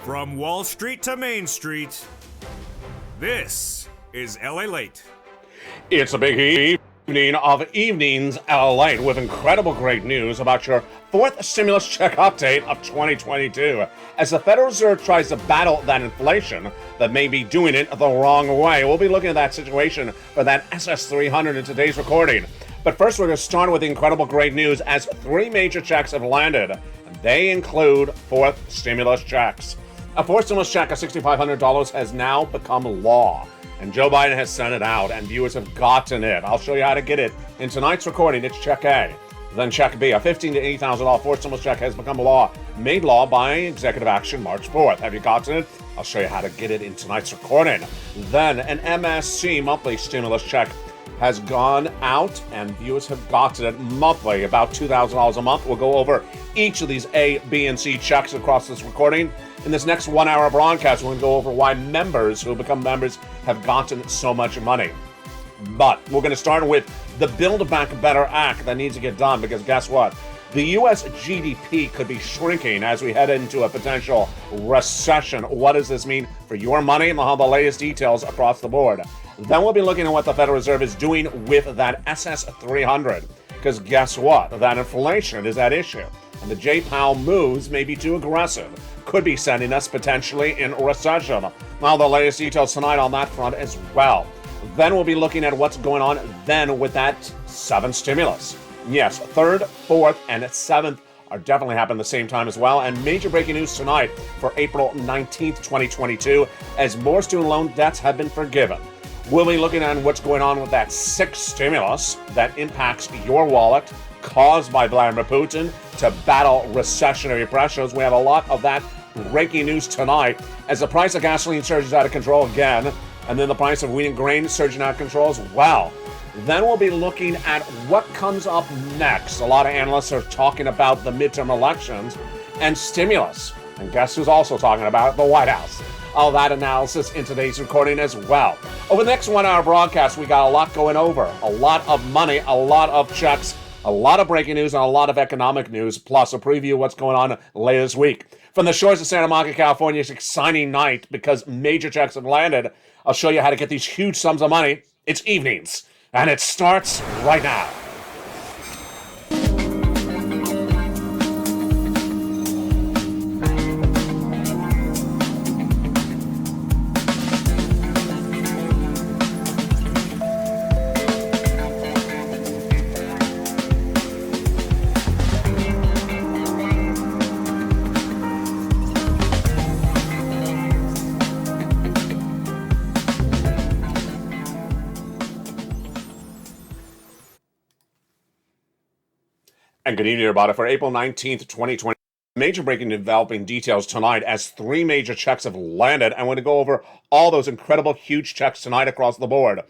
From Wall Street to Main Street, this is LALATE. It's a big evening of evenings, LALATE, with incredible great news about your fourth stimulus check update of 2022. As the Federal Reserve tries to battle that inflation that may be doing it the wrong way, we'll be looking at that situation for that SS300 in today's recording. But first, we're going to start with the incredible great news as three major checks have landed. They include fourth stimulus checks. A fourth stimulus check of $6,500 has now become law, and Joe Biden has sent it out, and viewers have gotten it. I'll show you how to get it in tonight's recording. It's check A. Then check B, a $15,000 to $80,000 fourth stimulus check has become law, made law by executive action March 4th. Have you gotten it? I'll show you how to get it in tonight's recording. Then an MSC monthly stimulus check has gone out, and viewers have gotten it monthly, about $2,000 a month. We'll go over each of these A, B, and C checks across this recording. In this next 1 hour broadcast, we're going to go over why members who have become members have gotten so much money. But we're going to start with the Build Back Better Act that needs to get done, because guess what? The U.S. GDP could be shrinking as we head into a potential recession. What does this mean for your money? And we'll have the latest details across the board. Then we'll be looking at what the Federal Reserve is doing with that SS300. Because guess what? That inflation is at issue. And the J. Powell moves may be too aggressive. Could be sending us potentially in recession. Now the latest details tonight on that front as well. Then we'll be looking at what's going on then with that seventh stimulus. Yes, third, fourth, and seventh are definitely happening at the same time as well. And major breaking news tonight for April 19th, 2022, as more student loan debts have been forgiven. We'll be looking at what's going on with that sixth stimulus that impacts your wallet, caused by Vladimir Putin to battle recessionary pressures. We have a lot of that breaking news tonight as the price of gasoline surges out of control again, and then the price of wheat and grain surging out of control as well. Then we'll be looking at what comes up next. A lot of analysts are talking about the midterm elections and stimulus. And guess who's also talking about it? The White House. All that analysis in today's recording as well. Over the next 1 hour broadcast, we got a lot going over. A lot of money, a lot of checks, a lot of breaking news, and a lot of economic news, plus a preview of what's going on later this week. From the shores of Santa Monica, California, it's an exciting night because major checks have landed. I'll show you how to get these huge sums of money. It's evenings, and it starts right now. And good evening, everybody. For April 19th, 2020, major breaking developing details tonight as three major checks have landed. I'm going to go over all those incredible, huge checks tonight across the board.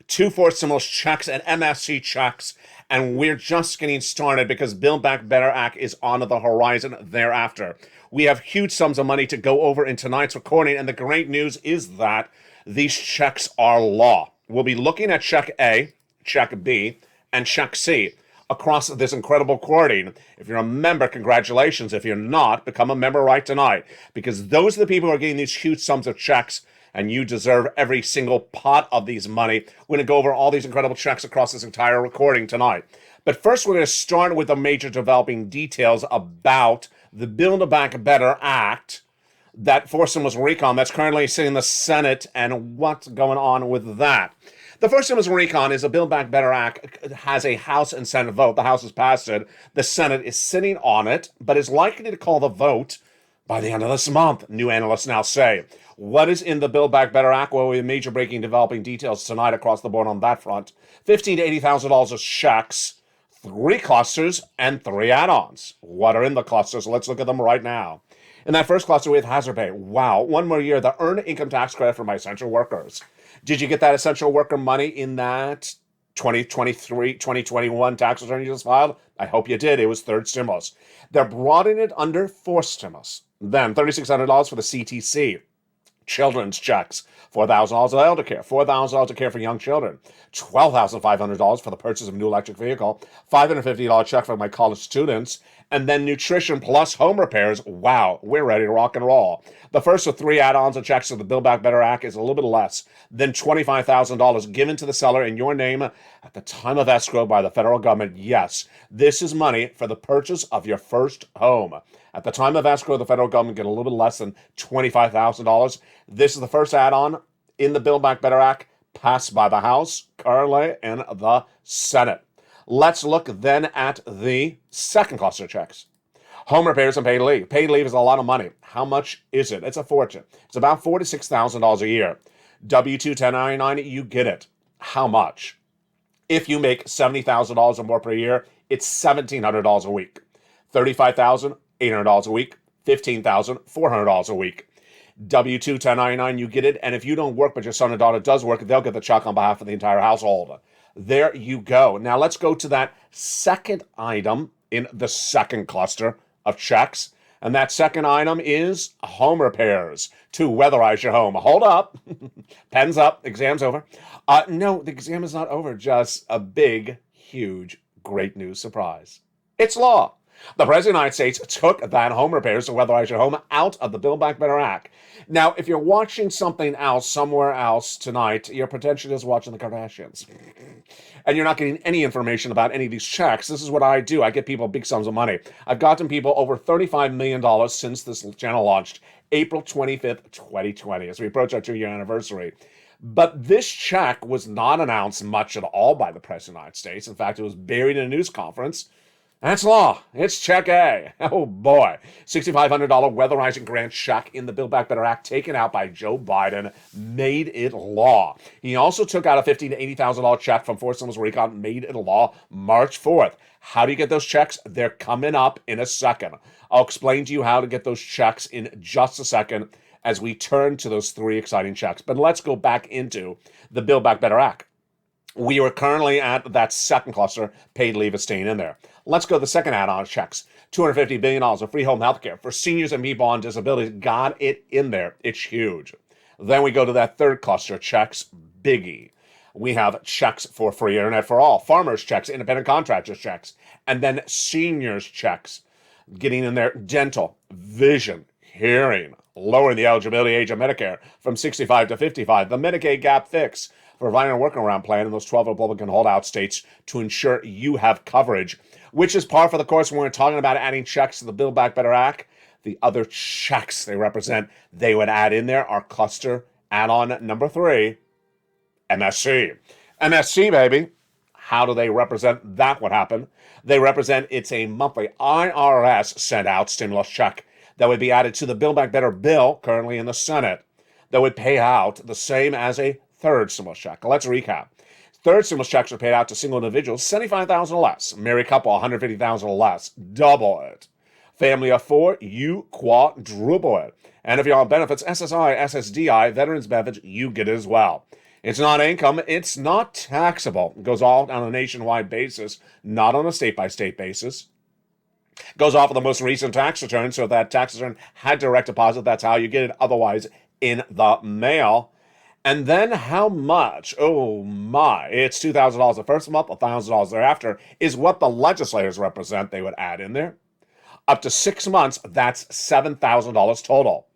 2 fourth stimulus checks and MSC checks. And we're just getting started because Build Back Better Act is on the horizon thereafter. We have huge sums of money to go over in tonight's recording. And the great news is that these checks are law. We'll be looking at check A, check B, and check C across this incredible recording. If you're a member, congratulations. If you're not, become a member right tonight, because those are the people who are getting these huge sums of checks, and you deserve every single pot of these money. We're going to go over all these incredible checks across this entire recording tonight. But first, we're going to start with the major developing details about the Build Back Better Act, that fourth stimulus recon that's currently sitting in the Senate, and what's going on with that. The first stimulus recon is a Build Back Better Act. It has a House and Senate vote. The House has passed it. The Senate is sitting on it, but is likely to call the vote by the end of this month, new analysts now say. What is in the Build Back Better Act? Well, we have major breaking developing details tonight across the board on that front. $15,000 to $80,000 of checks, 3 clusters, and 3 add-ons. What are in the clusters? Let's look at them right now. In that first cluster, we have hazard pay. Wow, 1 more year, the earned income tax credit for my essential workers. Did you get that essential worker money in that 2023, 2021 tax return you just filed? I hope you did. It was third stimulus. They're broadening it under fourth stimulus. Then $3,600 for the CTC. Children's checks, $4,000 of elder care, $4,000 of care for young children, $12,500 for the purchase of a new electric vehicle, $550 check for my college students, And then nutrition plus home repairs. Wow, we're ready to rock and roll. The first of 3 add-ons and checks of the Build Back Better Act is a little bit less than $25,000 given to the seller in your name at the time of escrow by the federal government. Yes, this is money for the purchase of your first home. At the time of escrow, the federal government get a little bit less than $25,000. This is the first add-on in the Build Back Better Act passed by the House, currently in the Senate. Let's look then at the second cluster of checks. Home repairs and paid leave. Paid leave is a lot of money. How much is it? It's a fortune. It's about $46,000 a year. W-2 1099, you get it. How much? If you make $70,000 or more per year, it's $1,700 a week. $35,800 a week. $15,400 a week. W-2 1099, you get it. And if you don't work but your son or daughter does work, they'll get the check on behalf of the entire household. There you go. Now let's go to that second item in the second cluster of checks. And that second item is home repairs to weatherize your home. Hold up. Pens up. Exam's over. No, the exam is not over. Just a big, huge, great news surprise. It's law. The President of the United States took that home repairs to weatherize your home out of the Build Back Better Act. Now, if you're watching something else somewhere else tonight, you're potentially just watching the Kardashians. And you're not getting any information about any of these checks. This is what I do. I get people big sums of money. I've gotten people over $35 million since this channel launched, April 25th, 2020, as we approach our 2-year anniversary. But this check was not announced much at all by the President of the United States. In fact, it was buried in a news conference. That's law. It's check A. Oh boy. $6,500 weatherizing grant check in the Build Back Better Act taken out by Joe Biden made it law. He also took out a $50,000 to $80,000 check from Fort Simmons Recon, made it law March 4th. How do you get those checks? They're coming up in a second. I'll explain to you how to get those checks in just a second as we turn to those 3 exciting checks. But let's go back into the Build Back Better Act. We are currently at that second cluster. Paid leave is staying in there. Let's go to the second add-on checks. $250 billion of free home health care for seniors and people on disabilities. Got it in there. It's huge. Then we go to that third cluster, checks, biggie. We have checks for free internet for all, farmers checks, independent contractors checks, and then seniors checks. Getting in there, dental, vision, hearing, lowering the eligibility age of Medicare from 65 to 55, the Medicaid gap fix, providing a workaround plan in those 12 Republican holdout states to ensure you have coverage, which is par for the course when we're talking about adding checks to the Build Back Better Act. The other checks they represent, they would add in there are cluster add-on number 3, MSC. MSC, baby. How do they represent that? What happened? They represent it's a monthly IRS sent out stimulus check that would be added to the Build Back Better bill currently in the Senate that would pay out the same as a third stimulus check. Let's recap. Third stimulus checks are paid out to single individuals, $75,000 or less. Married couple, $150,000 or less. Double it. Family of 4, you quadruple it. And if you're on benefits, SSI, SSDI, veterans benefits, you get it as well. It's not income. It's not taxable. It goes all on a nationwide basis, not on a state-by-state basis. Goes off of the most recent tax return, so if that tax return had direct deposit, that's how you get it. Otherwise, in the mail. And then how much? Oh my, it's $2,000 the first month, $1,000 thereafter is what the legislators represent they would add in there. Up to 6 months, that's $7,000 total.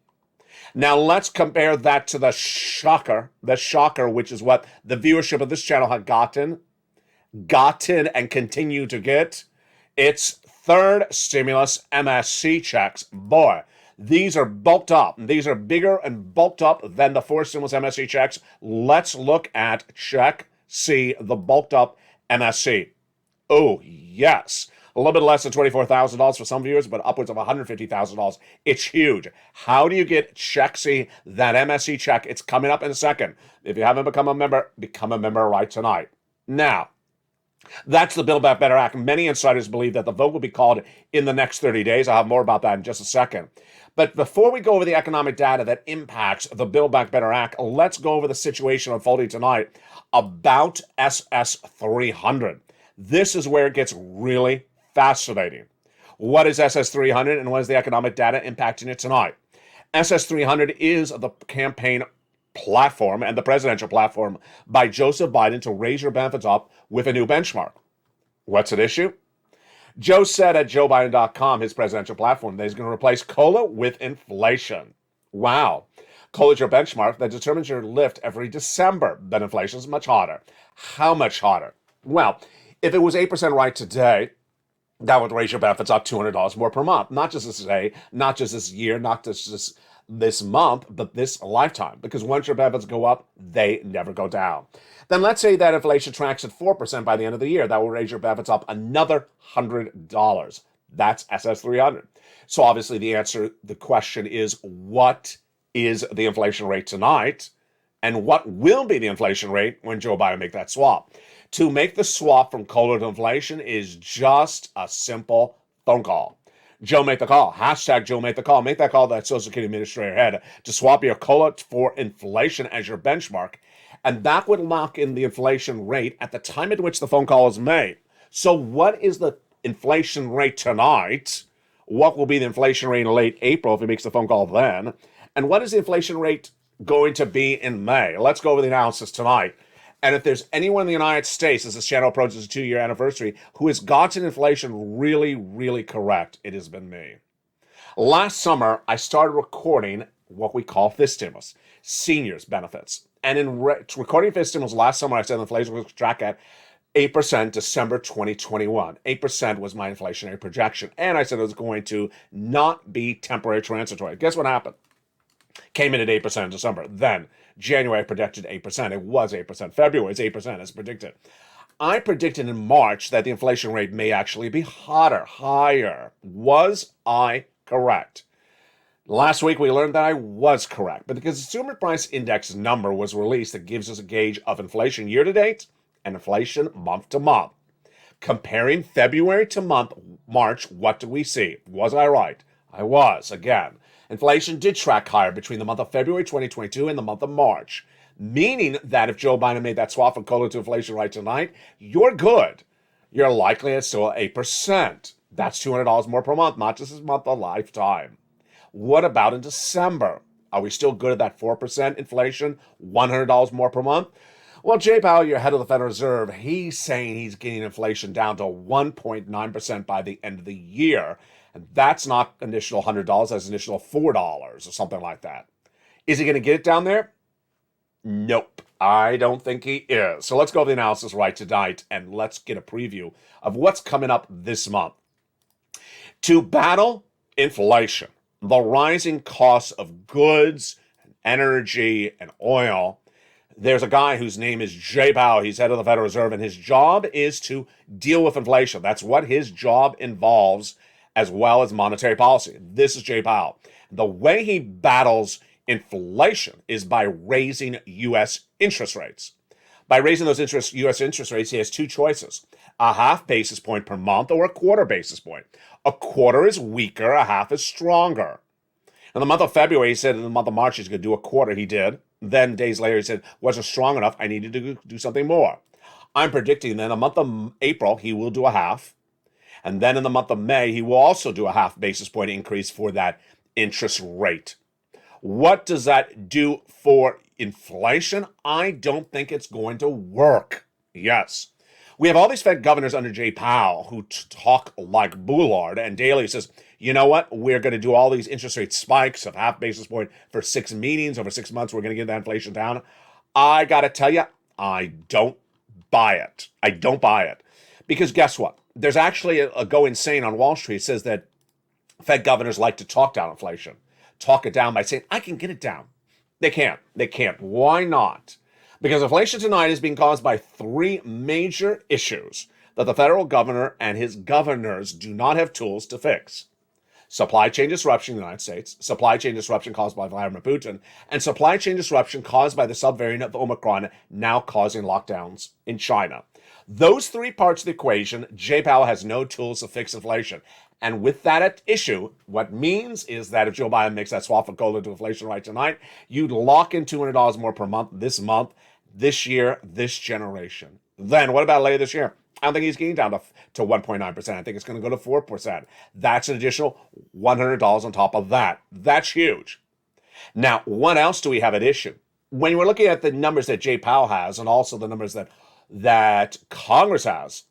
Now let's compare that to the shocker, which is what the viewership of this channel had gotten and continue to get. It's third stimulus MSC checks. Boy, these are bulked up. These are bigger and bulked up than the 4 stimulus MSC checks. Let's look at check C, the bulked up MSC. Oh, yes. A little bit less than $24,000 for some viewers, but upwards of $150,000. It's huge. How do you get check C, that MSC check? It's coming up in a second. If you haven't become a member right tonight. Now, that's the Build Back Better Act. Many insiders believe that the vote will be called in the next 30 days. I'll have more about that in just a second. But before we go over the economic data that impacts the Build Back Better Act, let's go over the situation unfolding tonight about SS 300. This is where it gets really fascinating. What is SS 300 and what is the economic data impacting it tonight? SS 300 is the campaign platform and the presidential platform by Joseph Biden to raise your benefits up with a new benchmark. What's at issue? Joe said at JoeBiden.com, his presidential platform, that he's going to replace COLA with inflation. Wow. COLA is your benchmark that determines your lift every December. But inflation is much hotter. How much hotter? Well, if it was 8% right today, that would raise your benefits up $200 more per month. Not just this day, not just this year, not just this month, but this lifetime. Because once your benefits go up, they never go down. Then let's say that inflation tracks at 4% by the end of the year. That will raise your benefits up another $100. That's SS300. So obviously the question is, what is the inflation rate tonight? And what will be the inflation rate when Joe Biden make that swap? To make the swap from COLA to inflation is just a simple phone call. Joe made the call. Hashtag Joe made the call. Make that call that Social Security Administrator had to swap your COLA for inflation as your benchmark. And that would lock in the inflation rate at the time at which the phone call is made. So what is the inflation rate tonight? What will be the inflation rate in late April if he makes the phone call then? And what is the inflation rate going to be in May? Let's go over the analysis tonight. And if there's anyone in the United States, as this channel approaches a 2-year anniversary, who has gotten inflation really, really correct, it has been me. Last summer, I started recording what we call FIS stimulus, seniors benefits. And in recording FIS stimulus last summer, I said inflation was track at 8% December 2021. 8% was my inflationary projection. And I said it was going to not be temporary transitory. Guess what happened? Came in at 8% in December. Then January predicted 8%. It was 8%. February is 8% as predicted. I predicted in March that the inflation rate may actually be higher. Was I correct? Last week we learned that I was correct, but the Consumer Price Index number was released that gives us a gauge of inflation year to date and inflation month to month. Comparing February to March, what do we see? Was I right? I was, again. Inflation did track higher between the month of February 2022 and the month of March, meaning that if Joe Biden made that swap from COLA to inflation right tonight, you're good. You're likely at still 8%. That's $200 more per month, not just this month, a lifetime. What about in December? Are we still good at that 4% inflation, $100 more per month? Well, Jay Powell, your head of the Federal Reserve, he's saying he's getting inflation down to 1.9% by the end of the year. And that's not an additional $100, that's an additional $4 or something like that. Is he going to get it down there? Nope, I don't think he is. So let's go over the analysis right tonight and let's get a preview of what's coming up this month. To battle inflation, the rising costs of goods, and energy, and oil, there's a guy whose name is Jay Powell. He's head of the Federal Reserve, and his job is to deal with inflation. That's what his job involves, as well as monetary policy. This is Jay Powell. The way he battles inflation is by raising U.S. interest rates. By raising those U.S. interest rates, he has two choices: a half basis point per month or a quarter basis point. A quarter is weaker, a half is stronger. In the month of February, he said in the month of March he's going to do a quarter. He did. Then days later, he said, wasn't strong enough. I needed to do something more. I'm predicting that in the month of April, he will do a half. And then in the month of May, he will also do a half basis point increase for that interest rate. What does that do for inflation? I don't think it's going to work. Yes. We have all these Fed governors under Jay Powell who talk like Boulard, and Daly says, you know what? We're going to do all these interest rate spikes of half basis point for 6 meetings over 6 months. We're going to get that inflation down. I got to tell you, I don't buy it. I don't buy it. Because guess what? There's actually a go insane on Wall Street. It says that Fed governors like to talk down inflation. Talk it down by saying, I can get it down. They can't. They can't. Why not? Because inflation tonight is being caused by 3 major issues that the federal governor and his governors do not have tools to fix. Supply chain disruption in the United States, supply chain disruption caused by Vladimir Putin, and supply chain disruption caused by the subvariant of Omicron now causing lockdowns in China. Those 3 parts of the equation, Jay Powell has no tools to fix inflation. And with that at issue, what means is that if Joe Biden makes that swap of COLA to inflation right tonight, you'd lock in $200 more per month, this year, this generation. Then what about later this year? I don't think he's getting down to 1.9%. I think it's going to go to 4%. That's an additional $100 on top of that. That's huge. Now, what else do we have at issue? When we're looking at the numbers that Jay Powell has and also the numbers that Congress has,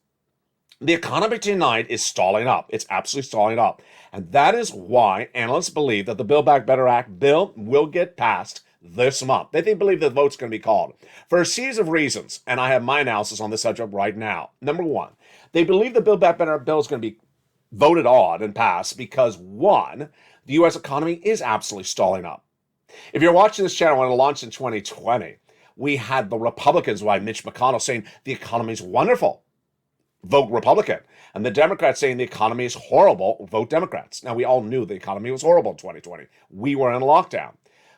The economy tonight is stalling up. It's absolutely stalling up. And that is why analysts believe that the Build Back Better Act bill will get passed this month. They believe the vote's going to be called for a series of reasons, and I have my analysis on this subject right now. Number one, they believe the Build Back Better bill is going to be voted on and passed because, one, the U.S. economy is absolutely stalling up. If you're watching this channel when it launched in 2020, we had the Republicans, like Mitch McConnell, saying the economy is wonderful, vote Republican. And the Democrats saying the economy is horrible, vote Democrats. Now, we all knew the economy was horrible in 2020. We were in lockdown.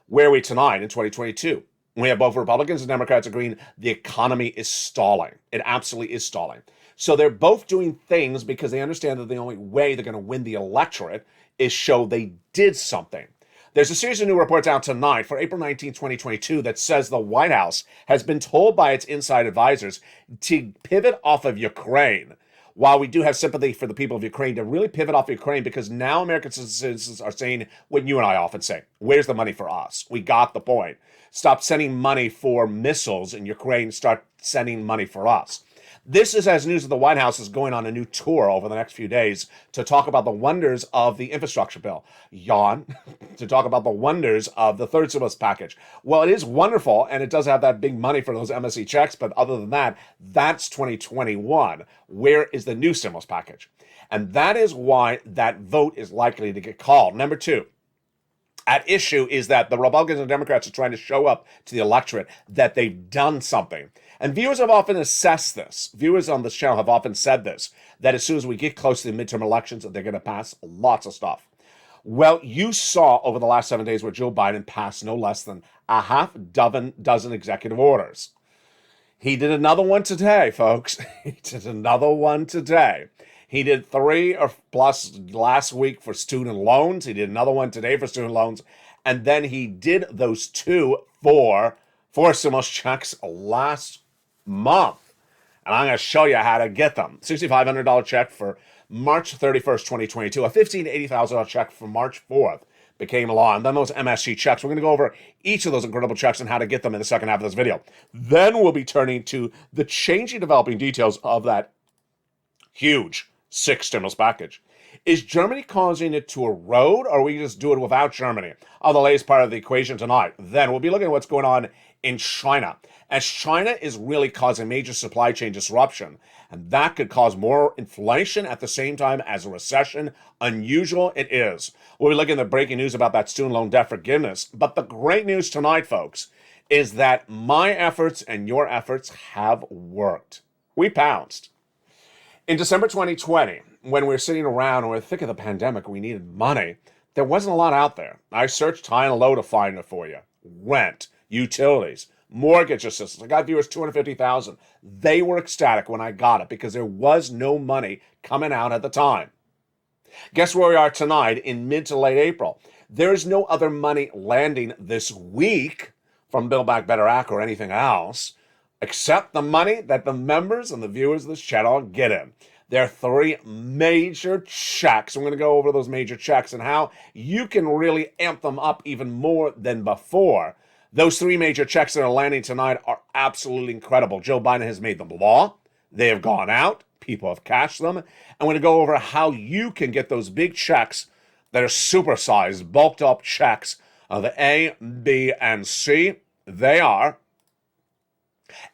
Where are we tonight in 2022? We have both Republicans and Democrats agreeing the economy is stalling. It absolutely is stalling. So they're both doing things because they understand that the only way they're going to win the electorate is show they did something. There's a series of new reports out tonight for April 19, 2022 that says the White House has been told by its inside advisors to pivot off of Ukraine. While we do have sympathy for the people of Ukraine, to really pivot off Ukraine, because now American citizens are saying what you and I often say, where's the money for us? We got the point. Stop sending money for missiles in Ukraine, start sending money for us. This is as news that the White House is going on a new tour over the next few days to talk about the wonders of the infrastructure bill. Yawn. To talk about the wonders of the third stimulus package. Well, it is wonderful, and it does have that big money for those MSE checks, but other than that, that's 2021. Where is the new stimulus package? And that is why that vote is likely to get called. Number two, at issue is that the Republicans and Democrats are trying to show up to the electorate that they've done something. And viewers have often assessed this. Viewers on this channel have often said this, that as soon as we get close to the midterm elections, they're going to pass lots of stuff. Well, you saw over the last 7 days where Joe Biden passed no less than a half dozen executive orders. He did another one today, folks. He did another one today. He did 3 or plus last week for student loans. He did another one today for student loans. And then he did those 2 for stimulus checks last month. And I'm going to show you how to get them. $6,500 check for March 31st, 2022. A $15,000 to $80,000 check for March 4th became law. And then those MSG checks. We're going to go over each of those incredible checks and how to get them in the second half of this video. Then we'll be turning to the changing, developing details of that huge 6 stimulus package. Is Germany causing it to erode, or we just do it without Germany? The latest part of the equation tonight. Then we'll be looking at what's going on in China, as China is really causing major supply chain disruption, and that could cause more inflation at the same time as a recession. Unusual it is. We'll be looking at the breaking news about that student loan debt forgiveness. But the great news tonight, folks, is that my efforts and your efforts have worked. We pounced. In December 2020, when we were sitting around and we were thick of the pandemic, we needed money, there wasn't a lot out there. I searched high and low to find it for you. Rent, utilities, mortgage assistance. I got viewers $250,000. They were ecstatic when I got it because there was no money coming out at the time. Guess where we are tonight in mid to late April? There is no other money landing this week from Build Back Better Act or anything else, except the money that the members and the viewers of this channel get in. There are 3 major checks. I'm going to go over those major checks and how you can really amp them up even more than before. Those 3 major checks that are landing tonight are absolutely incredible. Joe Biden has made them law. They have gone out. People have cashed them. I'm going to go over how you can get those big checks that are supersized, bulked up checks of the A, B, and C. They are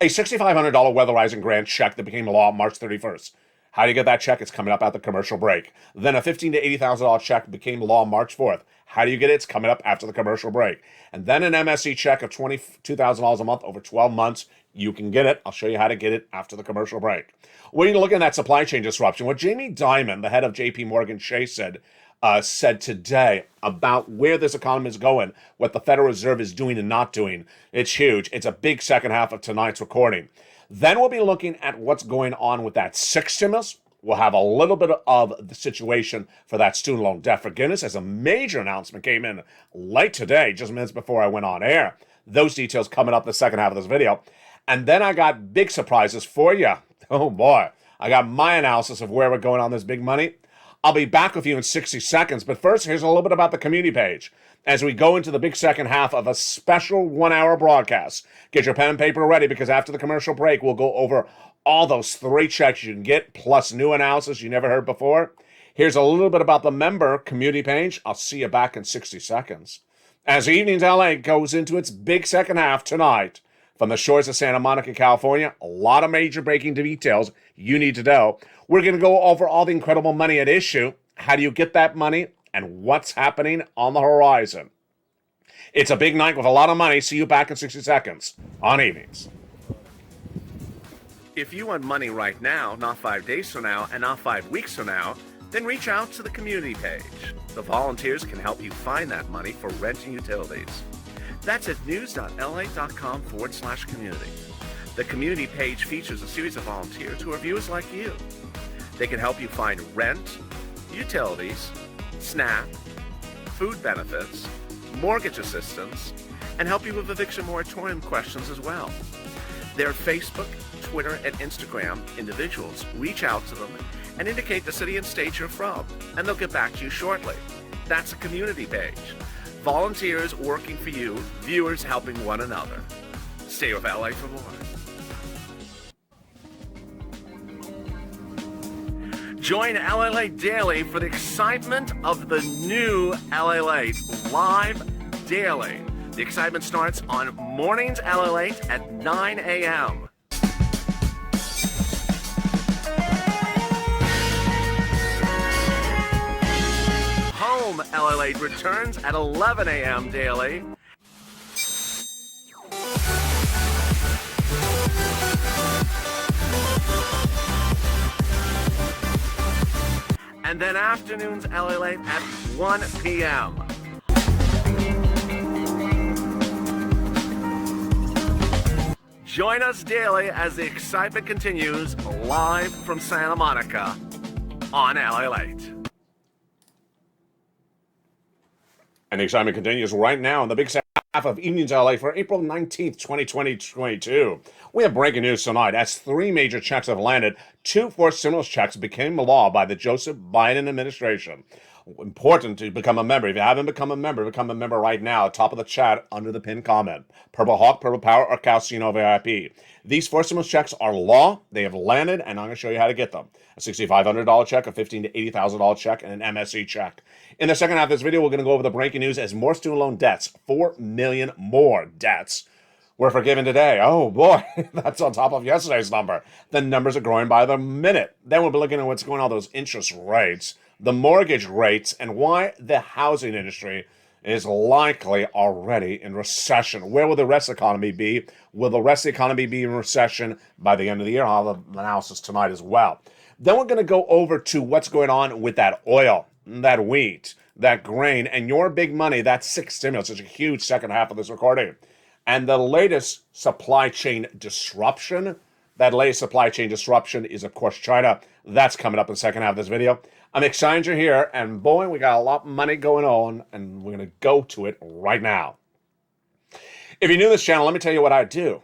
a $6,500 weatherizing grant check that became law March 31st. How do you get that check? It's coming up at the commercial break. Then a $15,000 to $80,000 check became law March 4th. How do you get it? It's coming up after the commercial break. And then an MSE check of $22,000 a month over 12 months. You can get it. I'll show you how to get it after the commercial break. When you look at that supply chain disruption, what Jamie Dimon, the head of JP Morgan Chase, said today about where this economy is going, what the Federal Reserve is doing and not doing, it's huge. It's a big second half of tonight's recording. Then we'll be looking at what's going on with that 6 stimulus. We'll have a little bit of the situation for that student loan debt forgiveness, as a major announcement came in late today, just minutes before I went on air. Those details coming up in the second half of this video. And then I got big surprises for you. Oh boy, I got my analysis of where we're going on this big money. I'll be back with you in 60 seconds, but first, here's a little bit about the community page. as we go into the big second half of a special 1-hour broadcast. Get your pen and paper ready, because after the commercial break, we'll go over all those 3 checks you can get, plus new analysis you never heard before. Here's a little bit about the member community page. I'll see you back in 60 seconds. As Evenings LA goes into its big second half tonight, from the shores of Santa Monica, California, a lot of major breaking details you need to know. We're going to go over all the incredible money at issue. How do you get that money? And what's happening on the horizon. It's a big night with a lot of money. See you back in 60 seconds on Evenings. If you want money right now, not 5 days from now, and not 5 weeks from now, then reach out to the community page. The volunteers can help you find that money for rent and utilities. That's at news.la.com/community. The community page features a series of volunteers who are viewers like you. They can help you find rent, utilities, SNAP, food benefits, mortgage assistance, and help you with eviction moratorium questions as well. Their Facebook, Twitter, and Instagram individuals reach out to them and indicate the city and state you're from, and they'll get back to you shortly. That's a community page. Volunteers working for you, viewers helping one another. Stay with LA for more. Join LALATE Daily for the excitement of the new LALATE live daily. The excitement starts on mornings LALATE at 9 a.m. Home LALATE returns at 11 a.m. daily. And then afternoons LALATE at 1 p.m. Join us daily as the excitement continues live from Santa Monica on LALATE. And the excitement continues right now in the big half of Evenings LA for April 19th, 2022. We have breaking news tonight as 3 major checks have landed. 2 forced stimulus checks became law by the Joseph Biden administration. Important to become a member. If you haven't become a member right now. Top of the chat under the pinned comment. Purple Hawk, Purple Power, or Calcino VIP. These forced stimulus checks are law. They have landed, and I'm going to show you how to get them. A $6,500 check, a $15,000 to $80,000 check, and an MSC check. In the second half of this video, we're going to go over the breaking news as more student loan debts, 4 million more debts, were forgiven today. Oh boy, that's on top of yesterday's number. The numbers are growing by the minute. Then we'll be looking at what's going on, all those interest rates, the mortgage rates, and why the housing industry is likely already in recession. Where will the rest of the economy be? Will the rest of the economy be in recession by the end of the year? I'll have the analysis tonight as well. Then we're going to go over to what's going on with that oil, that wheat, that grain, and your big money, that 6 stimulus. It's a huge second half of this recording. And the latest supply chain disruption, that latest supply chain disruption is, of course, China. That's coming up in the second half of this video. I'm excited you're here, and boy, we got a lot of money going on, and we're going to go to it right now. If you're new to this channel, let me tell you what I do.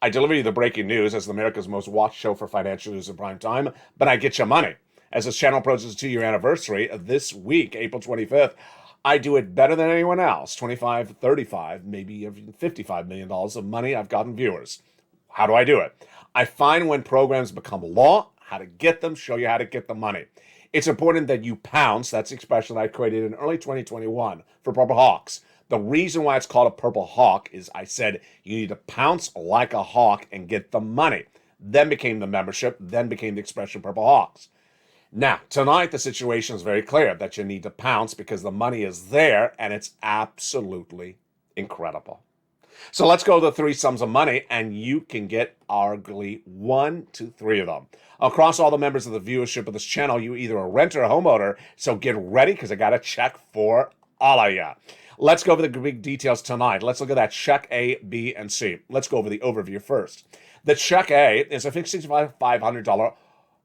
I deliver you the breaking news as America's most watched show for financial news in prime time, but I get you money. As this channel approaches its 2-year anniversary this week, April 25th, I do it better than anyone else. 25, 35, maybe even $55 million of money I've gotten viewers. How do I do it? I find when programs become law, how to get them, show you how to get the money. It's important that you pounce. That's the expression I created in early 2021 for Purple Hawks. The reason why it's called a Purple Hawk is I said you need to pounce like a hawk and get the money. Then became the membership, then became the expression Purple Hawks. Now, tonight the situation is very clear that you need to pounce because the money is there and it's absolutely incredible. So let's go to the 3 sums of money, and you can get arguably 1 to 3 of them. Across all the members of the viewership of this channel, you either a renter or a homeowner, so get ready because I got a check for all of you. Let's go over the big details tonight. Let's look at that check A, B, and C. Let's go over the overview first. The check A is a fixed $6,500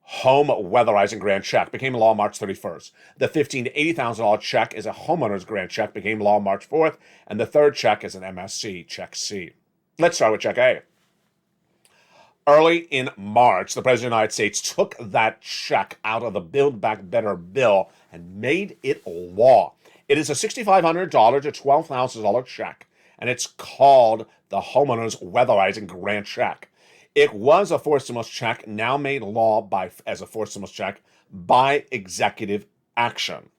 home weatherizing grant check, became law March 31st. The $15,000 to $80,000 check is a homeowner's grant check, became law March 4th. And the third check is an MSC, check C. Let's start with check A. Early in March, the President of the United States took that check out of the Build Back Better bill and made it law. It is a $6,500 to $12,000 check, and it's called the Homeowners Weatherizing Grant Check. It was a forced stimulus check, now made law as a forced stimulus check by executive action.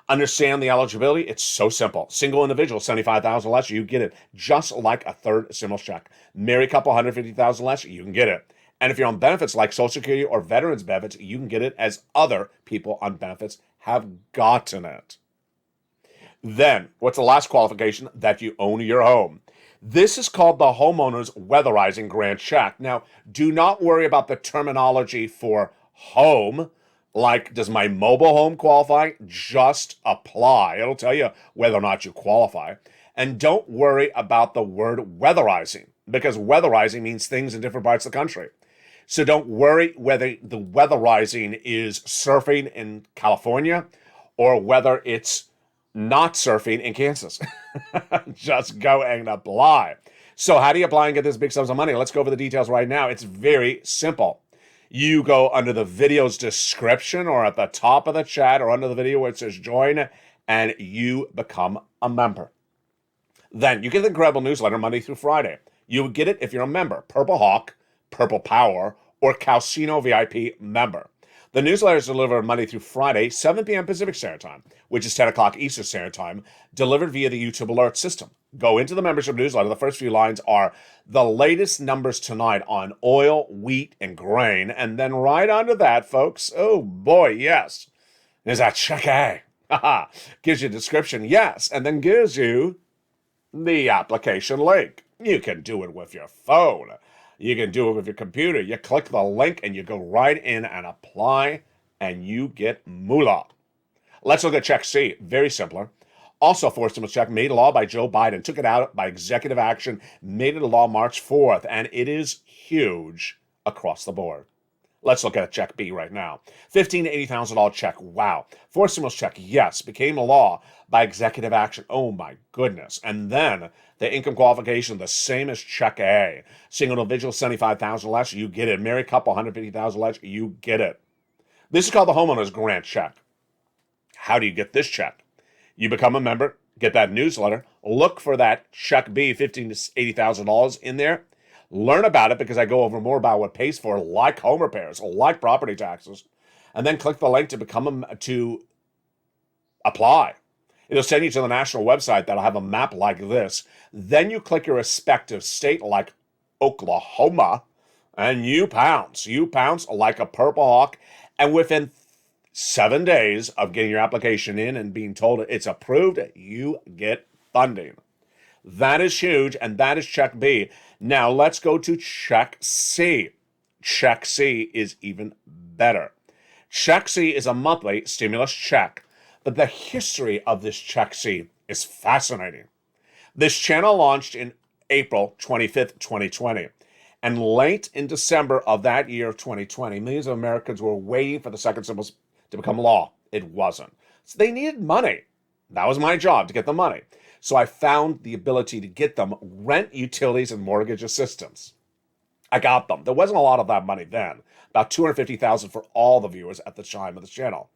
Understand the eligibility? It's so simple. Single individual, $75,000 less, you get it, just like a third stimulus check. Married couple, $150,000 less, you can get it. And if you're on benefits like Social Security or veterans benefits, you can get it as other people on benefits have gotten it. Then, what's the last qualification? That you own your home. This is called the Homeowners Weatherizing Grant Check. Now, do not worry about the terminology for home. Like, does my mobile home qualify? Just apply. It'll tell you whether or not you qualify. And don't worry about the word weatherizing, because weatherizing means things in different parts of the country. So don't worry whether the weatherizing is surfing in California or whether it's not surfing in Kansas. Just go and apply. So how do you apply and get this big sums of money? Let's go over the details right now. It's very simple. You go under the video's description or at the top of the chat or under the video where it says join, and you become a member. Then you get the incredible newsletter Monday through Friday. You would get it if you're a member, Purple Hawk, Purple Power, or Calcino VIP member. The newsletter is delivered Monday through Friday, 7 p.m. Pacific Standard Time, which is 10 o'clock Eastern Standard Time, delivered via the YouTube alert system. Go into the membership newsletter. The first few lines are the latest numbers tonight on oil, wheat, and grain. And then right under that, folks, oh boy, yes, is that check A. Gives you a description, yes, and then gives you the application link. You can do it with your phone. You can do it with your computer. You click the link and you go right in and apply, and you get moolah. Let's look at Check C. Very simpler. Also, forced stimulus check made law by Joe Biden, took it out by executive action, made it a law March 4th, and it is huge across the board. Let's look at Check B right now. $15,000 to $80,000 check. Wow. Forced stimulus check, yes, became a law by executive action. Oh my goodness. And then the income qualification, the same as Check A. Single individual, $75,000 less, you get it. Married couple, $150,000 less, you get it. This is called the Homeowners Grant Check. How do you get this check? You become a member, get that newsletter, look for that Check B, $15,000 to $80,000 in there. Learn about it because I go over more about what it pays for, like home repairs, like property taxes, and then click the link to apply. It'll send you to the national website that'll have a map like this. Then you click your respective state, like Oklahoma, and you pounce. You pounce like a Purple Hawk, and within 7 days of getting your application in and being told it's approved, you get funding. That is huge, and that is Check B. Now let's go to Check C. Check C is even better. Check C is a monthly stimulus check, but the history of this Check C is fascinating. This channel launched in April 25th, 2020, and late in December of that year of 2020, millions of Americans were waiting for the second stimulus to become law. It wasn't. So they needed money. That was my job, to get the money. So I found the ability to get them rent, utilities, and mortgage assistance. I got them. There wasn't a lot of that money then. About $250,000 for all the viewers at the time of the channel.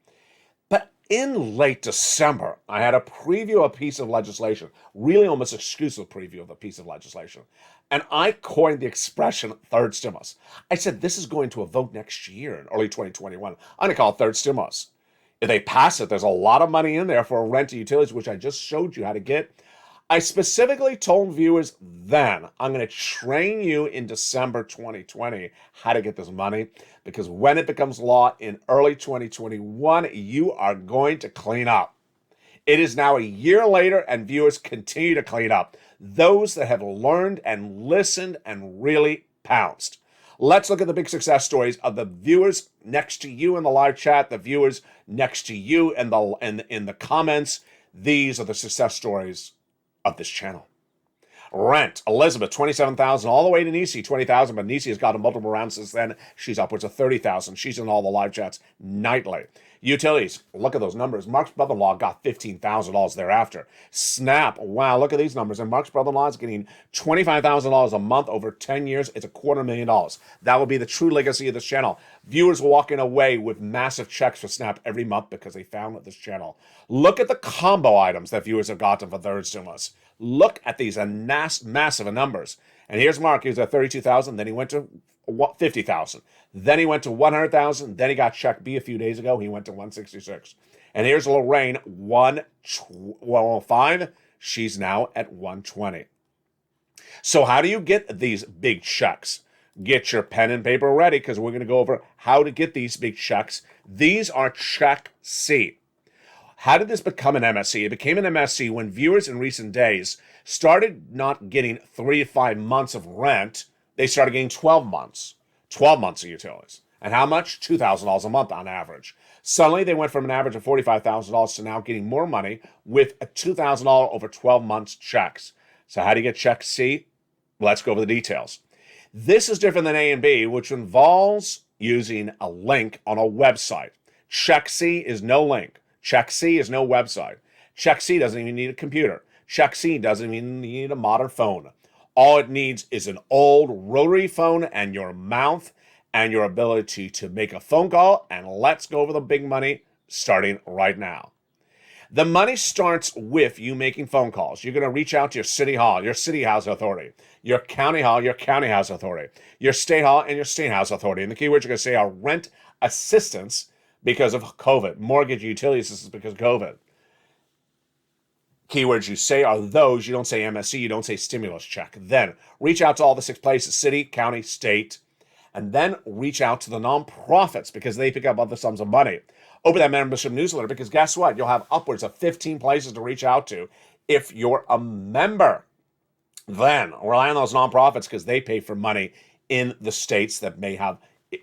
But in late December, I had a preview of a piece of legislation, really almost exclusive preview of a piece of legislation. And I coined the expression third stimulus. I said, this is going to a vote next year in early 2021. I'm going to call it third stimulus. If they pass it, there's a lot of money in there for rent and utilities, which I just showed you how to get. I specifically told viewers then, I'm going to train you in December 2020 how to get this money, because when it becomes law in early 2021, you are going to clean up. It is now a year later, and viewers continue to clean up. Those that have learned and listened and really pounced. Let's look at the big success stories of the viewers next to you in the live chat, the viewers next to you in the comments. These are the success stories of this channel. Rent, Elizabeth, 27,000, all the way to Nisi, 20,000, but Nisi has gotten multiple rounds since then. She's upwards of 30,000. She's in all the live chats nightly. Utilities, look at those numbers. Mark's brother-in-law got $15,000 thereafter. Snap, wow, look at these numbers. And Mark's brother-in-law is getting $25,000 a month over 10 years. It's $250,000. That will be the true legacy of this channel. Viewers walking away with massive checks for Snap every month because they found this channel. Look at the combo items that viewers have gotten for third stimulus. Look at these massive numbers. And here's Mark. He was at 32,000. Then he went to 50,000. Then he went to 100,000. Then he got check B a few days ago. He went to 166. And here's Lorraine, 105. She's now at 120. So how do you get these big checks? Get your pen and paper ready because we're going to go over how to get these big checks. These are check C. How did this become an MSC? It became an MSC when viewers in recent days started not getting 3 to 5 months of rent. They started getting 12 months. 12 months of utilities. And how much? $2,000 a month on average. Suddenly, they went from an average of $45,000 to now getting more money with a $2,000 over 12 months checks. So how do you get check C? Let's go over the details. This is different than A and B, which involves using a link on a website. Check C is no link. Check C is no website. Check C doesn't even need a computer. Check C doesn't even need a modern phone. All it needs is an old rotary phone and your mouth and your ability to make a phone call, and let's go over the big money starting right now. The money starts with you making phone calls. You're going to reach out to your city hall, your city house authority, your county hall, your county house authority, your state hall, and your state house authority. And the keywords you're going to say are rent assistance because of COVID, mortgage utility assistance because of COVID. Keywords you say are those. You don't say MSC, you don't say stimulus check. Then reach out to all the 6 places, city, county, state, and then reach out to the nonprofits because they pick up other sums of money. Open that membership newsletter because guess what? You'll have upwards of 15 places to reach out to if you're a member. Then rely on those nonprofits because they pay for money in the states that may have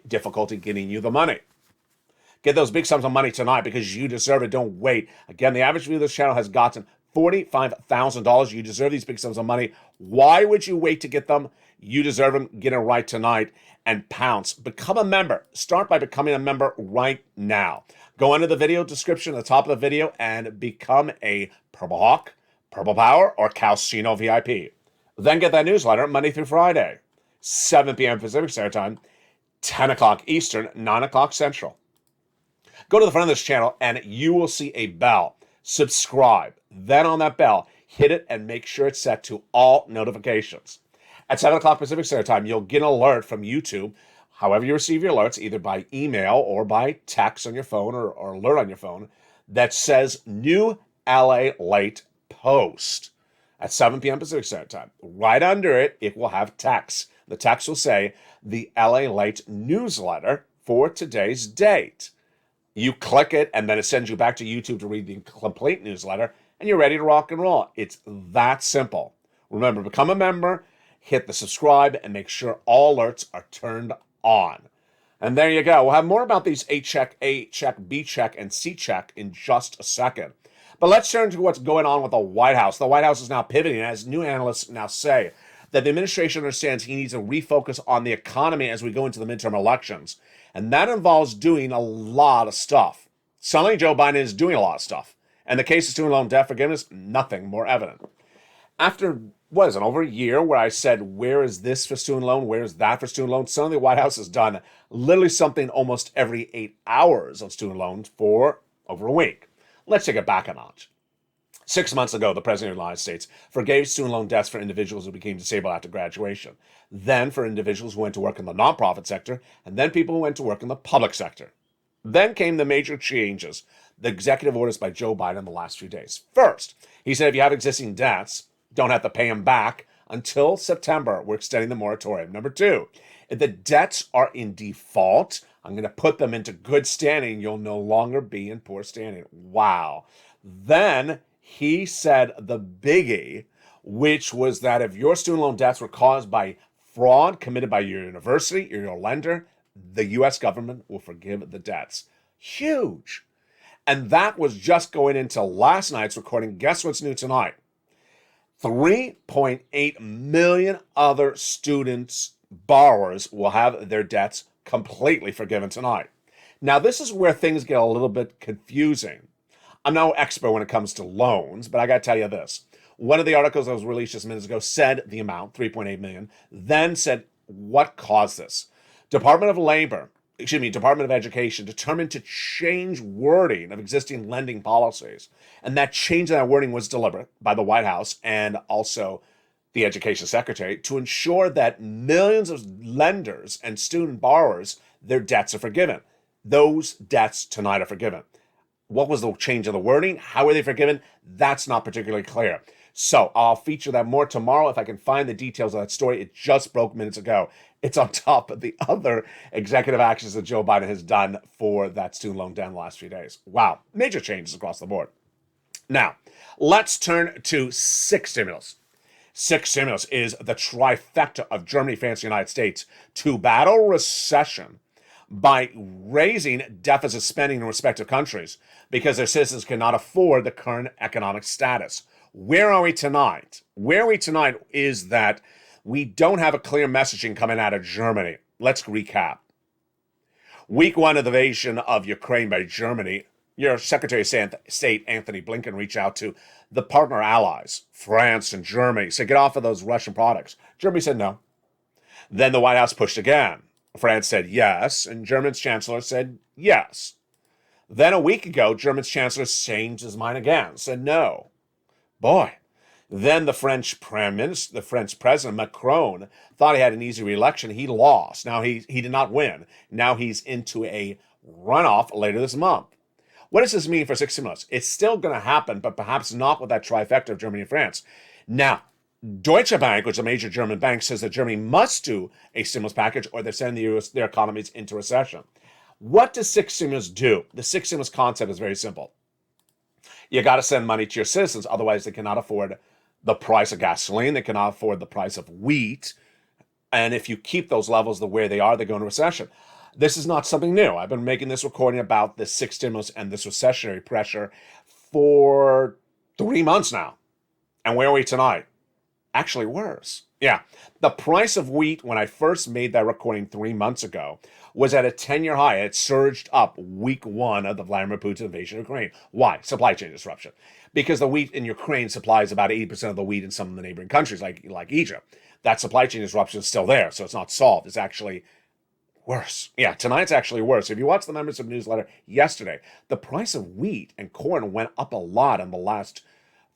difficulty getting you the money. Get those big sums of money tonight because you deserve it. Don't wait. Again, the average view of this channel has gotten $45,000. You deserve these big sums of money. Why would you wait to get them? You deserve them. Get it right tonight and pounce. Become a member. Start by becoming a member right now. Go into the video description at the top of the video and become a Purple Hawk, Purple Power, or Calcino VIP. Then get that newsletter Monday through Friday, 7 p.m. Pacific Standard Time, 10 o'clock Eastern, 9 o'clock Central. Go to the front of this channel and you will see a bell. Subscribe. Then on that bell, hit it and make sure it's set to all notifications. At 7 o'clock Pacific Standard Time, you'll get an alert from YouTube, however you receive your alerts, either by email or by text on your phone or alert on your phone, that says new LALATE post at 7 p.m. Pacific Standard Time. Right under it, it will have text. The text will say the LALATE newsletter for today's date. You click it, and then it sends you back to YouTube to read the complete newsletter, and you're ready to rock and roll. It's that simple. Remember, become a member, hit the subscribe, and make sure all alerts are turned on. And there you go. We'll have more about these A check, B check, and C check in just a second. But let's turn to what's going on with the White House. The White House is now pivoting, as new analysts now say, that the administration understands he needs to refocus on the economy as we go into the midterm elections. And that involves doing a lot of stuff. Suddenly, Joe Biden is doing a lot of stuff. And the case of student loan debt forgiveness, nothing more evident. After, over a year where I said, where is this for student loan? Where is that for student loan? Suddenly, the White House has done literally something almost every 8 hours on student loans for over a week. Let's take it back a notch. 6 months ago, the President of the United States forgave student loan debts for individuals who became disabled after graduation, then for individuals who went to work in the nonprofit sector, and then people who went to work in the public sector. Then came the major changes, the executive orders by Joe Biden in the last few days. First, he said if you have existing debts, don't have to pay them back until September. We're extending the moratorium. Number 2, if the debts are in default, I'm going to put them into good standing. You'll no longer be in poor standing. Wow. Then he said the biggie, which was that if your student loan debts were caused by fraud committed by your university or your lender, the U.S. government will forgive the debts. Huge. And that was just going into last night's recording. Guess what's new tonight? 3.8 million other students, borrowers, will have their debts completely forgiven tonight. Now, this is where things get a little bit confusing. I'm no expert when it comes to loans, but I got to tell you this. One of the articles that was released just minutes ago said the amount, 3.8 million, then said what caused this. Department of Education determined to change wording of existing lending policies. And that change in that wording was deliberate by the White House and also the Education Secretary to ensure that millions of lenders and student borrowers, their debts are forgiven. Those debts tonight are forgiven. What was the change of the wording? How were they forgiven? That's not particularly clear. So I'll feature that more tomorrow if I can find the details of that story. It just broke minutes ago. It's on top of the other executive actions that Joe Biden has done for that student loan debt in the last few days. Wow, major changes across the board. Now, let's turn to sixth stimulus. Sixth stimulus is the trifecta of Germany, France, and the United States to battle recession by raising deficit spending in respective countries because their citizens cannot afford the current economic status. Where are we tonight? Where are we tonight is that we don't have a clear messaging coming out of Germany. Let's recap. Week one of the invasion of Ukraine by Germany, your Secretary of State, Anthony Blinken, reached out to the partner allies, France and Germany, said, get off of those Russian products. Germany said no. Then the White House pushed again. France said yes, and Germany's chancellor said yes. Then a week ago, Germany's chancellor changed his mind again, said no. Boy. Then the French president, Macron, thought he had an easy re-election. He lost. Now he did not win. Now he's into a runoff later this month. What does this mean for sixth stimulus? It's still going to happen, but perhaps not with that trifecta of Germany and France. Now, Deutsche Bank, which is a major German bank, says that Germany must do a stimulus package or they're sending their economies into recession. What does sixth stimulus do? The sixth stimulus concept is very simple. You got to send money to your citizens, otherwise they cannot afford the price of gasoline, they cannot afford the price of wheat, and if you keep those levels the way they are, they go into recession. This is not something new. I've been making this recording about the sixth stimulus and this recessionary pressure for 3 months now. And where are we tonight? Actually worse. Yeah, the price of wheat when I first made that recording 3 months ago was at a 10-year high. It surged up week one of the Vladimir Putin invasion of Ukraine. Why? Supply chain disruption. Because the wheat in Ukraine supplies about 80% of the wheat in some of the neighboring countries like Egypt. That supply chain disruption is still there, so it's not solved. It's actually worse. Yeah, tonight's actually worse. If you watch the members of newsletter yesterday, the price of wheat and corn went up a lot in the last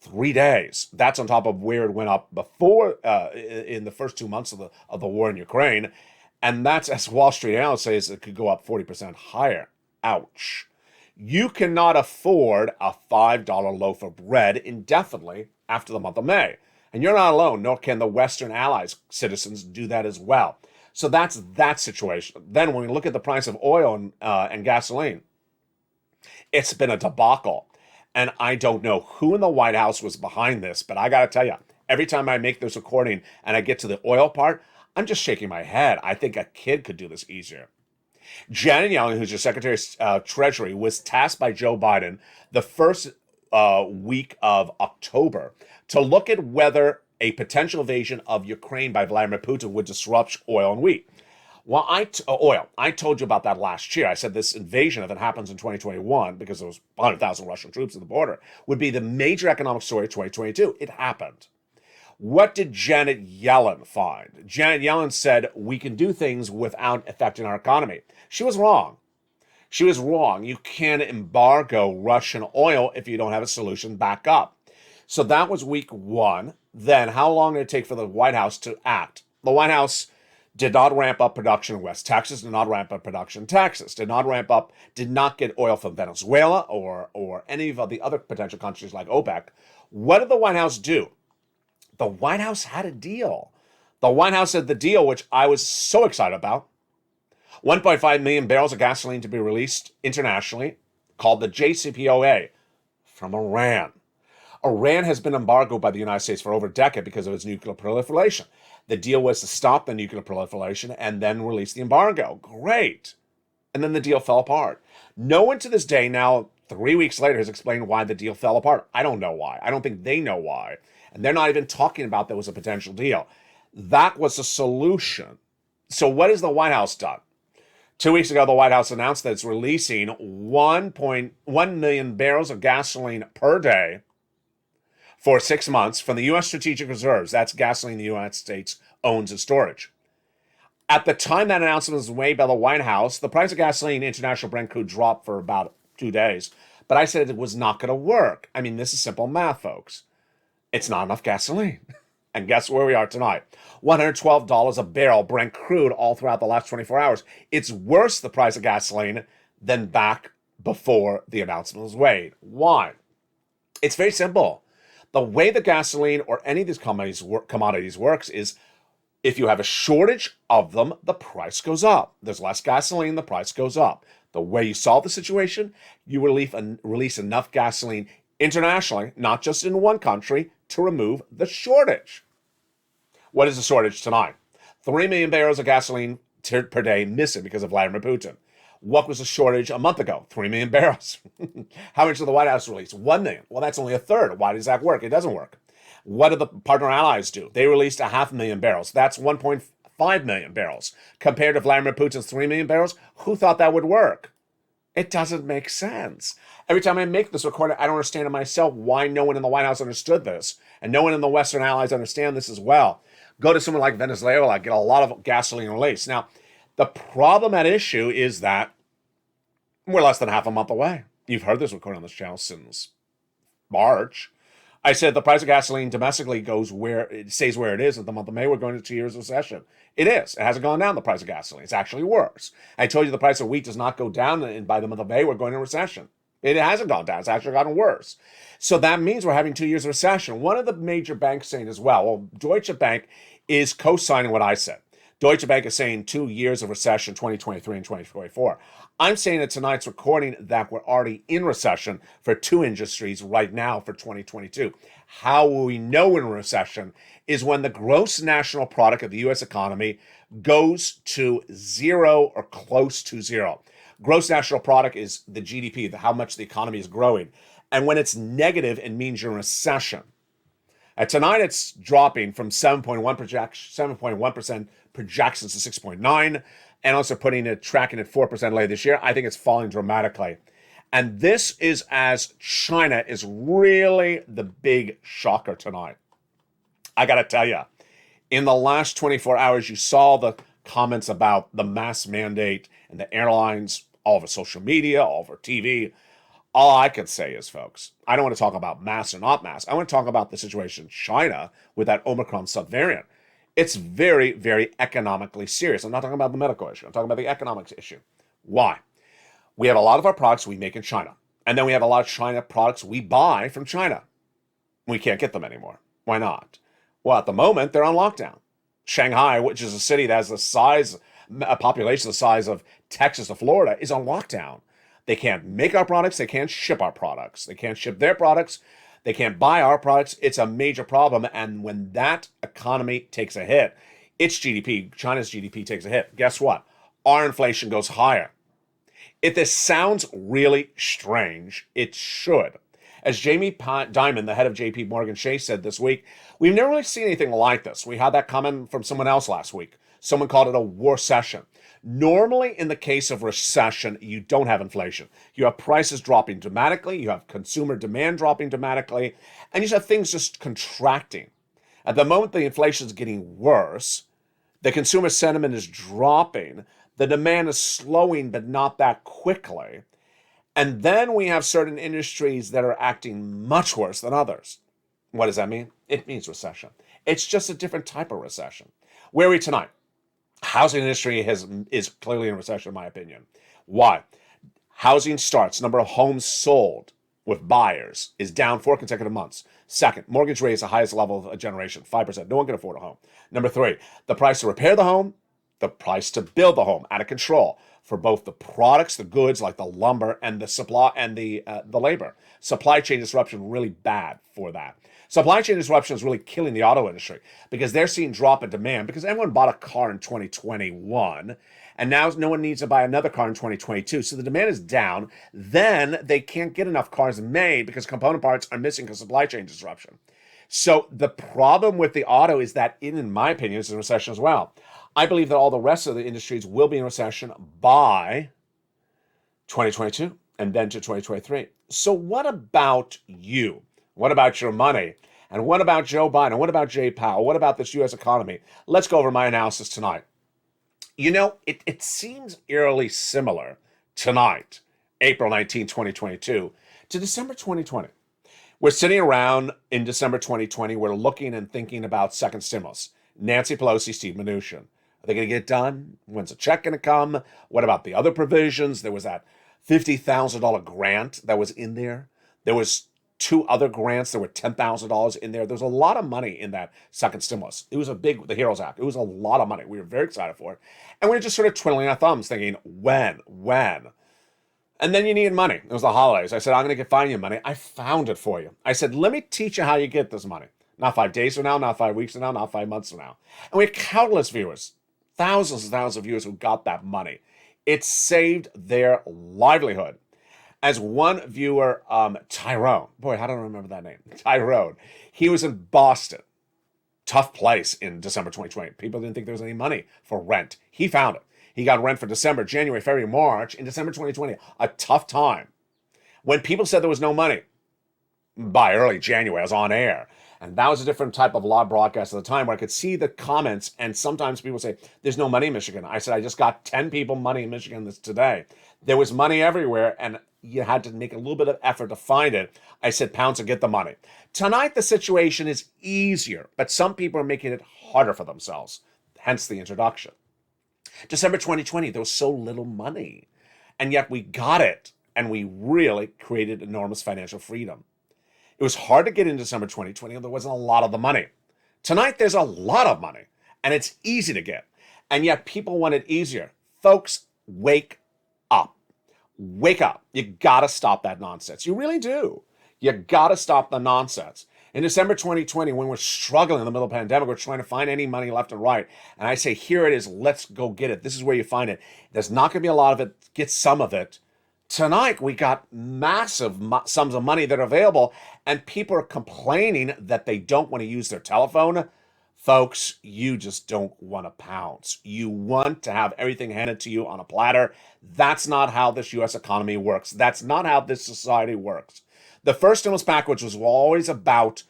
3 days. That's on top of where it went up before in the first 2 months of the war in Ukraine. And that's, as Wall Street analysts say, it could go up 40% higher. Ouch. You cannot afford a $5 loaf of bread indefinitely after the month of May. And you're not alone, nor can the Western allies citizens do that as well. So that's that situation. Then when we look at the price of oil and gasoline, it's been a debacle. And I don't know who in the White House was behind this, but I got to tell you, every time I make this recording and I get to the oil part, I'm just shaking my head. I think a kid could do this easier. Janet Yellen, who's your Secretary of Treasury, was tasked by Joe Biden the first week of October to look at whether a potential invasion of Ukraine by Vladimir Putin would disrupt oil and wheat. Well, I told you about that last year. I said this invasion, if it happens in 2021, because there was 100,000 Russian troops at the border, would be the major economic story of 2022. It happened. What did Janet Yellen find? Janet Yellen said, we can do things without affecting our economy. She was wrong. She was wrong. You can't embargo Russian oil if you don't have a solution back up. So that was week one. Then how long did it take for the White House to act? The White House did not ramp up production in West Texas, did not ramp up production in Texas, did not get oil from Venezuela or any of the other potential countries like OPEC. What did the White House do? The White House had a deal. The White House had the deal, which I was so excited about. 1.5 million barrels of gasoline to be released internationally, called the JCPOA, from Iran. Iran has been embargoed by the United States for over a decade because of its nuclear proliferation. The deal was to stop the nuclear proliferation and then release the embargo. Great. And then the deal fell apart. No one to this day, now 3 weeks later, has explained why the deal fell apart. I don't know why. I don't think they know why. And they're not even talking about that was a potential deal. That was a solution. So what has the White House done? 2 weeks ago, the White House announced that it's releasing 1.1 million barrels of gasoline per day for 6 months from the U.S. Strategic Reserves. That's gasoline the United States owns and storage. At the time that announcement was made by the White House, the price of gasoline, international Brent crude, dropped for about 2 days. But I said it was not going to work. I mean, this is simple math, folks. It's not enough gasoline. And guess where we are tonight? $112 a barrel Brent crude all throughout the last 24 hours. It's worse, the price of gasoline, than back before the announcement was made. Why? It's very simple. The way the gasoline or any of these commodities works is if you have a shortage of them, the price goes up. There's less gasoline, the price goes up. The way you solve the situation, you release enough gasoline internationally, not just in one country, to remove the shortage. What is the shortage tonight? 3 million barrels of gasoline per day missing because of Vladimir Putin. What was the shortage a month ago? 3 million barrels. How much did the White House release? 1 million. Well, that's only a third. Why does that work? It doesn't work. What did the partner allies do? They released 500,000 barrels. That's 1.5 million barrels. Compared to Vladimir Putin's 3 million barrels, who thought that would work? It doesn't make sense. Every time I make this recording, I don't understand it myself why no one in the White House understood this. And no one in the Western allies understand this as well. Go to someone like Venezuela, get a lot of gasoline released. Now, the problem at issue is that we're less than half a month away. You've heard this recording on this channel since March. I said the price of gasoline domestically stays where it is. At the month of May, we're going to 2 years of recession. It is. It hasn't gone down, the price of gasoline. It's actually worse. I told you the price of wheat does not go down, and by the month of May, we're going into recession. It hasn't gone down. It's actually gotten worse. So that means we're having 2 years of recession. One of the major banks saying as well, Deutsche Bank is co-signing what I said. Deutsche Bank is saying 2 years of recession, 2023 and 2024. I'm saying at tonight's recording that we're already in recession for 2 industries right now for 2022. How will we know we're in recession is when the gross national product of the U.S. economy goes to zero or close to zero. Gross national product is the GDP, how much the economy is growing. And when it's negative, it means you're in recession. Tonight, it's dropping from 7.1% projections to 6.9%, and also tracking at 4% later this year. I think it's falling dramatically. And this is as China is really the big shocker tonight. I got to tell you, in the last 24 hours, you saw the comments about the mask mandate and the airlines all over social media, all over TV. All I can say is, folks, I don't want to talk about masks or not masks. I want to talk about the situation in China with that Omicron subvariant. It's very, very economically serious. I'm not talking about the medical issue. I'm talking about the economics issue. Why? We have a lot of our products we make in China. And then we have a lot of China products we buy from China. We can't get them anymore. Why not? Well, at the moment, they're on lockdown. Shanghai, which is a city that has a population the size of Texas to Florida, is on lockdown. They can't make our products. They can't ship our products. They can't ship their products. They can't buy our products. It's a major problem. And when that economy takes a hit, its GDP, China's GDP takes a hit. Guess what? Our inflation goes higher. If this sounds really strange, it should. As Jamie Dimon, the head of JP Morgan Chase, said this week, we've never really seen anything like this. We had that comment from someone else last week. Someone called it a recession. Normally, in the case of recession, you don't have inflation. You have prices dropping dramatically, you have consumer demand dropping dramatically, and you just have things just contracting. At the moment the inflation is getting worse, the consumer sentiment is dropping, the demand is slowing, but not that quickly. And then we have certain industries that are acting much worse than others. What does that mean? It means recession. It's just a different type of recession. Where are we tonight? Housing industry is clearly in recession, in my opinion. Why? Housing starts, number of homes sold with buyers is down 4 consecutive months. Second, mortgage rate is the highest level of a generation, 5%. No one can afford a home. Number 3, the price to repair the home, the price to build the home, out of control for both the products, the goods like the lumber, and the supply and the labor. Supply chain disruption really bad for that. Supply chain disruption is really killing the auto industry because they're seeing drop in demand because everyone bought a car in 2021 and now no one needs to buy another car in 2022. So the demand is down. Then they can't get enough cars made because component parts are missing because of supply chain disruption. So the problem with the auto is that it, in my opinion, is in recession as well. I believe that all the rest of the industries will be in recession by 2022 and then to 2023. So what about you? What about your money? And what about Joe Biden? What about Jay Powell? What about this U.S. economy? Let's go over my analysis tonight. You know, it seems eerily similar tonight, April 19, 2022, to December 2020. We're sitting around in December 2020. We're looking and thinking about second stimulus. Nancy Pelosi, Steve Mnuchin. Are they going to get it done? When's the check going to come? What about the other provisions? There was that $50,000 grant that was in there. There was 2 other grants that were $10,000 in there. There's a lot of money in that second stimulus. It was the HEROES Act. It was a lot of money. We were very excited for it. And we were just sort of twiddling our thumbs thinking, when? And then you needed money. It was the holidays. I said, I'm going to find you money. I found it for you. I said, let me teach you how you get this money. Not 5 days from now, not 5 weeks from now, not 5 months from now. And we had countless viewers, thousands and thousands of viewers who got that money. It saved their livelihood. As one viewer, Tyrone, boy, how do I remember that name? Tyrone. He was in Boston. Tough place in December 2020. People didn't think there was any money for rent. He found it. He got rent for December, January, February, March. In December 2020, a tough time. When people said there was no money, by early January, I was on air. And that was a different type of live broadcast at the time where I could see the comments. And sometimes people say, there's no money in Michigan. I said, I just got 10 people money in Michigan today. There was money everywhere. And you had to make a little bit of effort to find it. I said, pounds to get the money. Tonight, the situation is easier, but some people are making it harder for themselves. Hence the introduction. December 2020, there was so little money. And yet we got it. And we really created enormous financial freedom. It was hard to get in December 2020, and there wasn't a lot of the money. Tonight, there's a lot of money, and it's easy to get. And yet people want it easier. Folks, wake up. Wake up. You got to stop that nonsense. You really do. You got to stop the nonsense. In December 2020, when we're struggling in the middle of the pandemic, we're trying to find any money left and right. And I say, here it is. Let's go get it. This is where you find it. There's not going to be a lot of it. Get some of it. Tonight, we got massive sums of money that are available, and people are complaining that they don't want to use their telephone. Folks, you just don't want to pounce. You want to have everything handed to you on a platter. That's not how this U.S. economy works. That's not how this society works. The first stimulus package was always about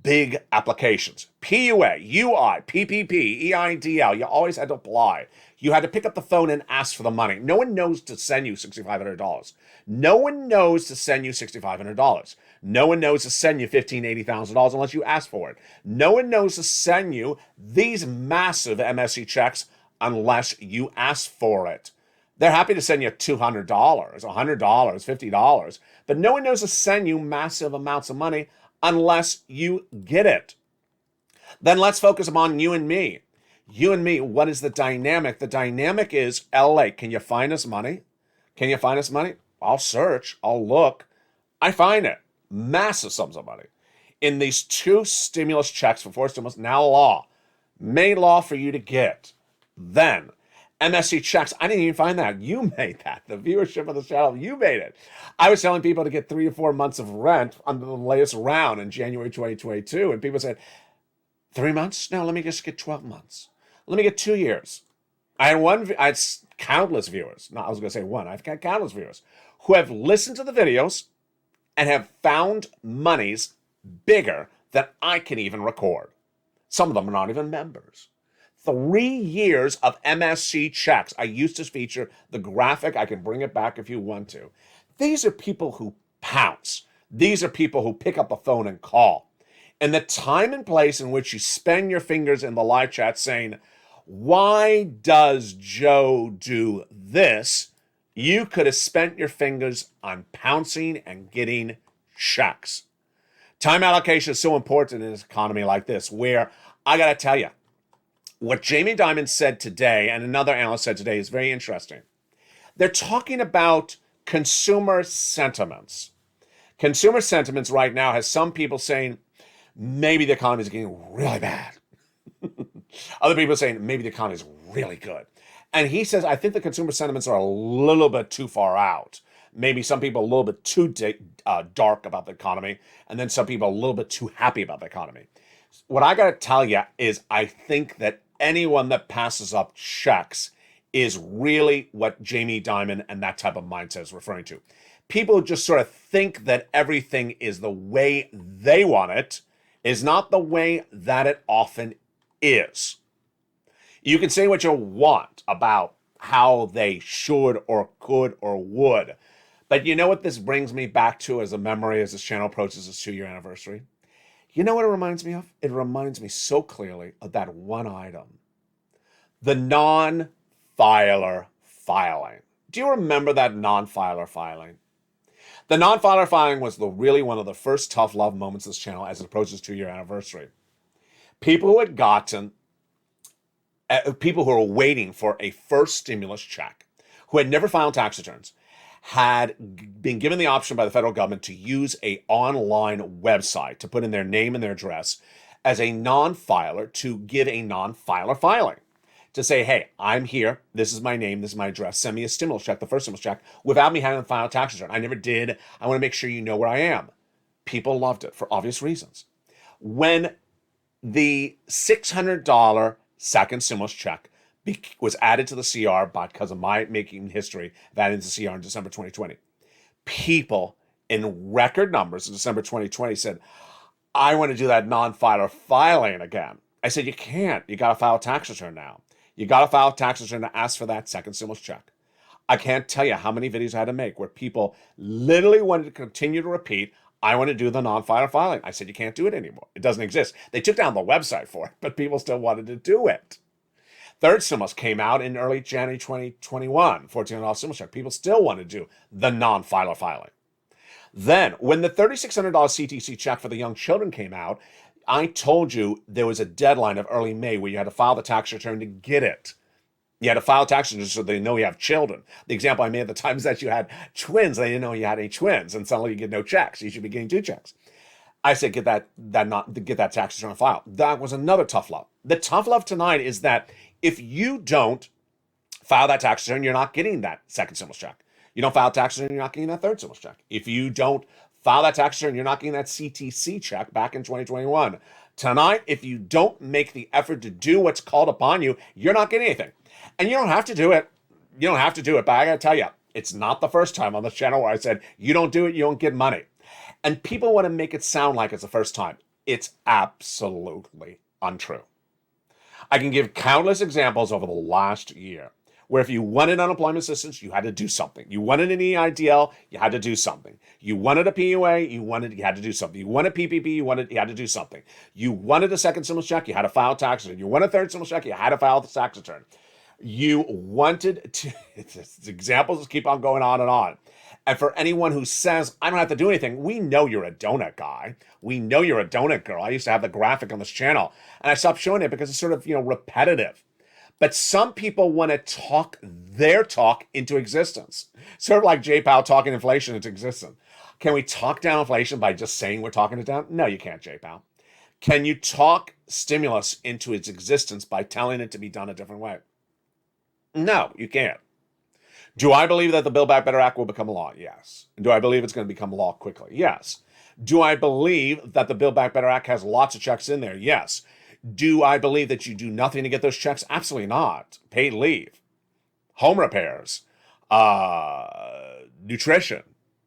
big applications. PUA, UI, PPP, EIDL. You always had to apply. You had to pick up the phone and ask for the money. No one knows to send you $6,500. No one knows to send you $6,500. No one knows to send you $15,000, $80,000 unless you ask for it. No one knows to send you these massive MSC checks unless you ask for it. They're happy to send you $200, $100, $50, but no one knows to send you massive amounts of money unless you get it. Then let's focus on you and me. You and me, what is the dynamic? The dynamic is LALATE. Can you find us money? Can you find us money? I'll search. I'll look. I find it. Massive sums of money. In these 2 stimulus checks for 4 stimulus, now law. Made law for you to get. Then, MSC checks. I didn't even find that. You made that. The viewership of the channel, you made it. I was telling people to get 3 or 4 months of rent under the latest round in January 2022. And people said, 3 months? No, let me just get 12 months. Let me get 2 years. I had countless viewers. No, I was going to say one. I've got countless viewers who have listened to the videos and have found monies bigger than I can even record. Some of them are not even members. 3 years of MSC checks. I used to feature the graphic. I can bring it back if you want to. These are people who pounce. These are people who pick up the phone and call. And the time and place in which you spend your fingers in the live chat saying, why does Joe do this? You could have spent your fingers on pouncing and getting checks. Time allocation is so important in an economy like this, where I got to tell you, what Jamie Dimon said today and another analyst said today is very interesting. They're talking about consumer sentiments. Consumer sentiments right now has some people saying maybe the economy is getting really bad. Other people are saying maybe the economy is really good. And he says, I think the consumer sentiments are a little bit too far out. maybe some people a little bit too dark about the economy, and then some people a little bit too happy about the economy. What I got to tell you is I think that anyone that passes up checks is really what Jamie Dimon and that type of mindset is referring to. People just sort of think that everything is the way they want it, is not the way that it often is. You can say what you want about how they should or could or would, but you know what this brings me back to as a memory as this channel approaches its 2-year anniversary? You know what it reminds me of? It reminds me so clearly of that one item. The non-filer filing. Do you remember that non-filer filing? The non-filer filing was really one of the first tough love moments of this channel as it approaches 2-year anniversary. People who had gotten, people who were waiting for a first stimulus check, who had never filed tax returns, had been given the option by the federal government to use an online website to put in their name and their address as a non-filer to give a non-filer filing. To say, hey, I'm here, this is my name, this is my address, send me a stimulus check, the first stimulus check, without me having to file a tax return. I never did. I want to make sure you know where I am. People loved it for obvious reasons. When the $600 second stimulus check was added to the CR because of my making history of adding to the CR in December 2020, people in record numbers in December 2020 said, I want to do that non-filer filing again. I said, you can't. You got to file a tax return now. You got to file a tax return to ask for that second stimulus check. I can't tell you how many videos I had to make where people literally wanted to continue to repeat, I want to do the non-filer filing. I said, you can't do it anymore. It doesn't exist. They took down the website for it, but people still wanted to do it. Third stimulus came out in early January 2021, $1,400 stimulus check. People still want to do the non-filer filing. Then, when the $3,600 CTC check for the young children came out, I told you there was a deadline of early May where you had to file the tax return to get it. You had to file tax returns so they know you have children. The example I made at the time is that you had twins. They didn't know you had any twins, and suddenly you get no checks. You should be getting 2 checks. I said, get that tax return file. That was another tough love. The tough love tonight is that if you don't file that tax return, you're not getting that second stimulus check. You don't file tax return, you're not getting that third stimulus check. If you don't file that tax return, you're not getting that CTC check back in 2021. Tonight, if you don't make the effort to do what's called upon you, you're not getting anything. And you don't have to do it. You don't have to do it, but I gotta tell you, it's not the first time on this channel where I said, you don't do it, you don't get money. And people want to make it sound like it's the first time. It's absolutely untrue. I can give countless examples over the last year where if you wanted unemployment assistance, you had to do something. You wanted an EIDL, you had to do something. You wanted a PUA, you had to do something. You wanted PPP, you had to do something. You wanted a second stimulus check, you had to file tax return. You wanted a third stimulus check, you had to file the tax return. You wanted to, examples keep on going on and on. And for anyone who says, I don't have to do anything, we know you're a donut guy. We know you're a donut girl. I used to have the graphic on this channel, and I stopped showing it because it's sort of, repetitive. But some people want to talk their talk into existence. Sort of like J. Powell talking inflation into existence. Can we talk down inflation by just saying we're talking it down? No, you can't, J. Powell. Can you talk stimulus into its existence by telling it to be done a different way? No, you can't. Do I believe that the Build Back Better Act will become law? Yes. Do I believe it's going to become law quickly? Yes. Do I believe that the Build Back Better Act has lots of checks in there? Yes. Do I believe that you do nothing to get those checks? Absolutely not. Paid leave, home repairs, nutrition,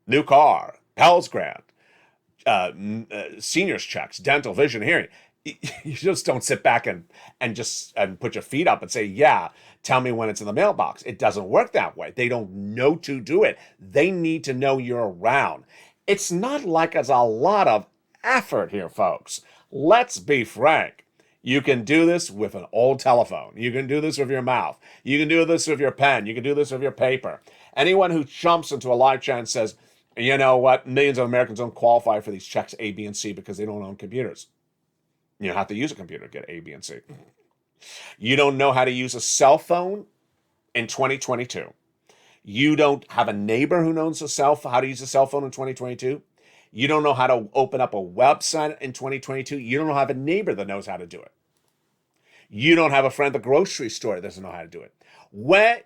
new car, Pell's grant, seniors checks, dental, vision, hearing. You just don't sit back and put your feet up and say, yeah, tell me when it's in the mailbox. It doesn't work that way. They don't know to do it. They need to know you're around. It's not like there's a lot of effort here, folks. Let's be frank. You can do this with an old telephone. You can do this with your mouth. You can do this with your pen. You can do this with your paper. Anyone who jumps into a live chat and says, you know what, millions of Americans don't qualify for these checks A, B, and C because they don't own computers. You have to use a computer to get A, B, and C. You don't know how to use a cell phone in 2022. You don't have a neighbor who knows how to use a cell phone in 2022. You don't know how to open up a website in 2022. You don't have a neighbor that knows how to do it. You don't have a friend at the grocery store that doesn't know how to do it.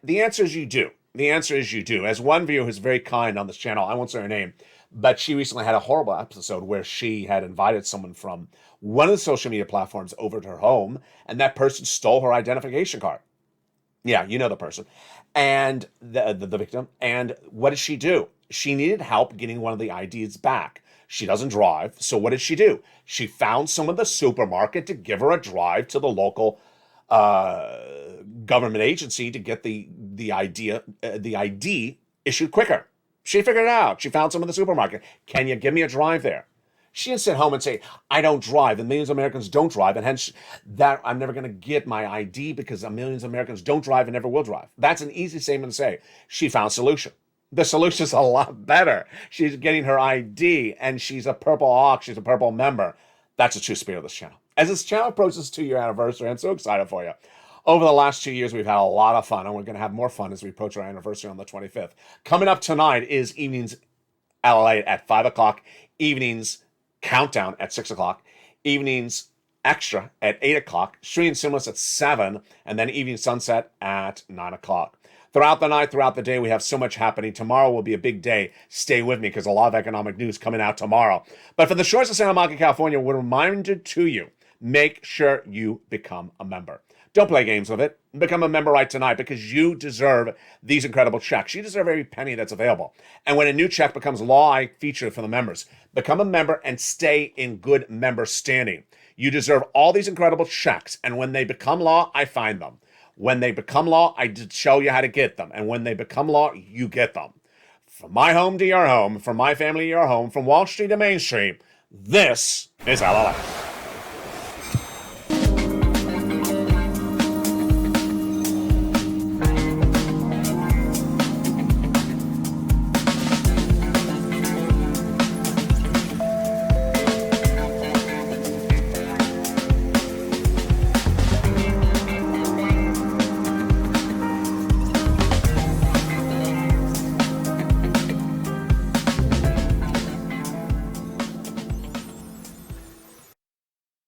The answer is you do. The answer is you do. As one viewer who's very kind on this channel, I won't say her name, but she recently had a horrible episode where she had invited someone from one of the social media platforms over to her home, and that person stole her identification card. Yeah, you know the person. And the victim. And what did she do? She needed help getting one of the IDs back. She doesn't drive, so what did she do? She found someone at the supermarket to give her a drive to the local government agency to get the ID issued quicker. She figured it out. She found someone in the supermarket. Can you give me a drive there? She didn't sit home and say, I don't drive, and millions of Americans don't drive, and hence that I'm never going to get my ID because millions of Americans don't drive and never will drive. That's an easy statement to say. She found a solution. The solution is a lot better. She's getting her ID, and she's a Purple Hawk. She's a Purple member. That's the true spirit of this channel. As this channel approaches 2-year anniversary, I'm so excited for you. Over the last 2 years, we've had a lot of fun, and we're going to have more fun as we approach our anniversary on the 25th. Coming up tonight is Evenings LALATE at 5 o'clock, Evenings Countdown at 6 o'clock, Evenings Extra at 8 o'clock, Stream Seamless at 7, and then Evening Sunset at 9 o'clock. Throughout the night, throughout the day, we have so much happening. Tomorrow will be a big day. Stay with me because a lot of economic news coming out tomorrow. But for the shores of Santa Monica, California, we're reminded to you, make sure you become a member. Don't play games with it. Become a member right tonight because you deserve these incredible checks. You deserve every penny that's available. And when a new check becomes law, I feature it for the members. Become a member and stay in good member standing. You deserve all these incredible checks. And when they become law, I find them. When they become law, I show you how to get them. And when they become law, you get them. From my home to your home, from my family to your home, from Wall Street to Main Street, this is LALATE.